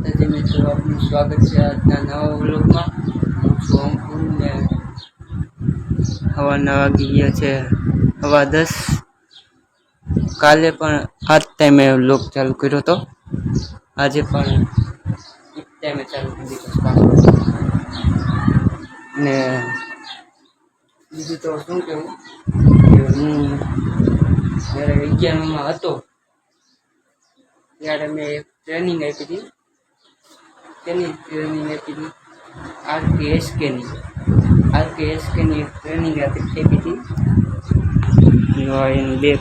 માતાજી મિત્રો, આપનું સ્વાગત છે આજના નવા વ્લોગમાં. હું છું અંકુર ને હવાના વાગી ગયા છે 10:15. કાલે પણ આ જ ટાઈમે વ્લોગ ચાલુ કર્યો હતો, આજે પણ એ ટાઈમે ચાલુ કરી દીધો ને બીજું તો શું કહેવું કે હું જ્યારે 11માં હતો ત્યારે મેં એક ટ્રેનિંગ આપી હતી. તેની ટ્રેનિંગ આપી હતી આરકેએસકેની એક ટ્રેનિંગ આપી હતી. એનું બેગ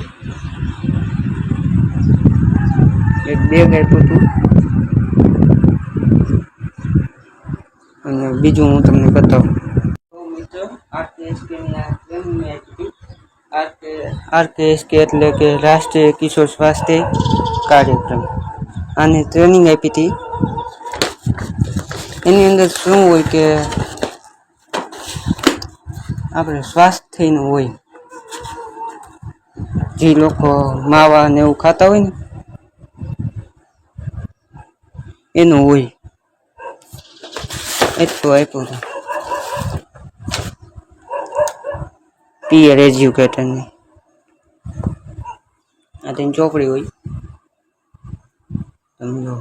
આપ્યું હતું અને બીજું હું તમને બતાવું. તો મિત્રો, આરકેએસકેની આ ટ્રેનિંગ મેં આપી હતી. આરકેએસકે એટલે કે રાષ્ટ્રીય કિશોર સ્વાસ્થ્ય કાર્યક્રમ. આની ટ્રેનિંગ આપી હતી. એની અંદર શું હોય કે આપણે સ્વાસ્થ્યનું હોય, જે લોકો માવા ને એવું ખાતા હોય ને એનું હોય. એટલું આપ્યું હતું પિયર એજ્યુકેટરની. આ તેની ચોપડી હોય, તમે જો.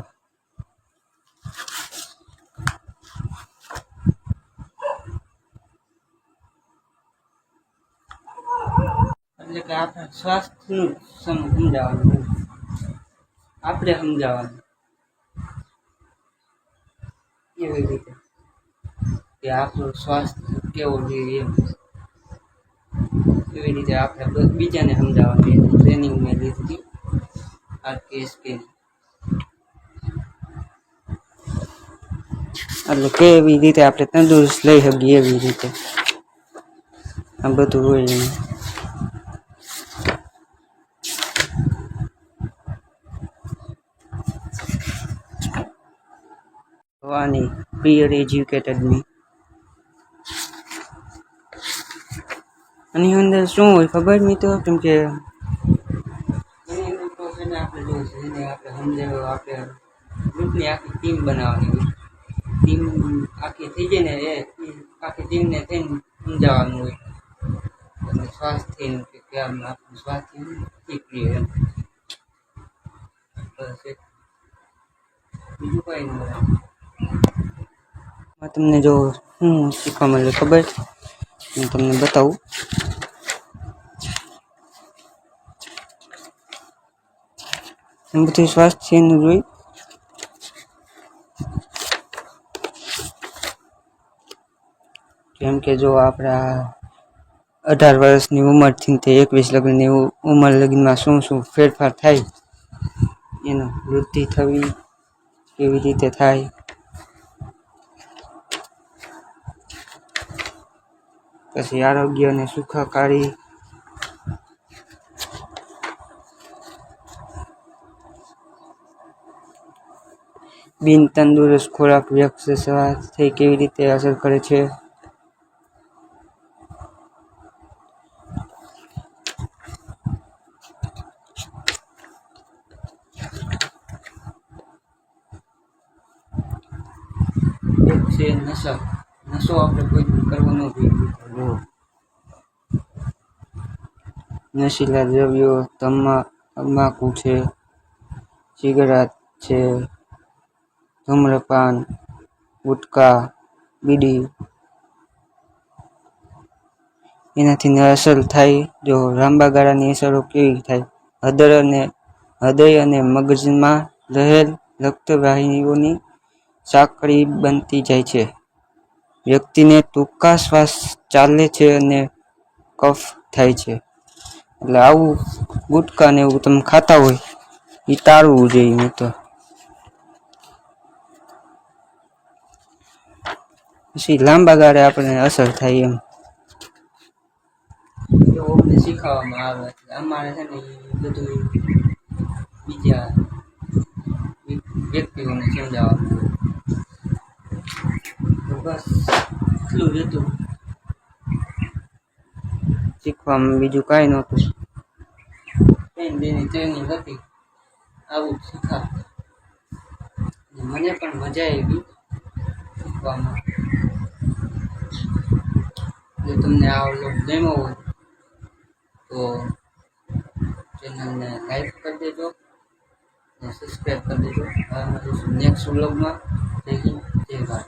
એટલે કે આપણે સ્વાસ્થ્યનું સમજાવવાનું, આપણે સમજાવવાનું એવી રીતે કે આપણું સ્વાસ્થ્ય કેવું જોઈએ એવી રીતે આપણે બીજાને સમજાવવાનું. એની ટ્રેનિંગ મેં લીધી આરકેએસકેની. એટલે કેવી રીતે આપણે તંદુરસ્ત લઈ શકીએ એવી રીતે આ બધું હોય. આની પિયર એજ્યુકેટેડની આની અંદર શું હોય ખબર મિત્રો? કેમ કે એની અંદર તો છે ને આપણે જો છે એને આપણે સમજાવ્યો, આપણે ગ્રુપની આખી ટીમ બનાવવાની હોય. ટીમ આખી થઈ જાય ને એ આખી ટીમને થઈને સમજાવવાનું હોય અને સ્વાસ્થ્યનું કે કેમ આપણું સ્વાસ્થ્ય ઠીક રહે એમ. બસ બીજું કઈ નહીં હોય. તમને જો શું શીખવા મળે ખબર? હું તમને બતાવું. બધું સ્વાસ્થ્યનું જોઈ. જેમ કે જો આપણા 18 વર્ષની ઉંમરથી તે 21 લગ્નની ઉંમર લગ્નમાં શું શું ફેરફાર થાય, એનો વૃદ્ધિ થવી કેવી રીતે થાય, પછી આરોગ્ય અને સુખાકારી, બિન તંદુરસ્ત ખોરાક વ્યક્ત સ્વાસ્થ્ય કેવી રીતે અસર કરે છે, એક છે નશો આપણે કોઈ કરવો ન જોઈએ. નશીલા દ્રવ્યો તમાકુ છે, સિગારેટ છે, ધૂમ્રપાન, ગુટકા, બીડી, એનાથી અસર થાય. જો લાંબા ગાળાની અસરો કેવી થાય? હૃદય અને મગજમાં રહેલ રક્તવાહિનીઓની સાંકળી બનતી જાય છે. વ્યક્તિને ટૂંકા શ્વાસ ચાલે છે અને કફ થાય છે. એટલે આવું ગુટકા ને એવું તમે ખાતા હોય એ ટાળવું જોઈએ મિત્રો. પછી લાંબા ગાળે આપણને અસર થાય એમ. એવું અમને શીખવવામાં આવે. અમારે છે ને એ બધું બીજા વ્યક્તિઓને સમજાવવાનું. તો બસ એટલું જ હતું શીખવામાં, બીજું કાંઈ નહોતું. ટ્રેનિંગ હતી આવું શીખા. મને પણ મજા આવી શીખવામાં. જો તમને આ વ્લોગ ગમ્યો હોય તો ચેનલને લાઈક કરી દેજો અને સબસ્ક્રાઈબ કરી દેજો. હવે મળીશું નેક્સ્ટ વ્લોગમાં. જય હિન્દ, જય ભારત.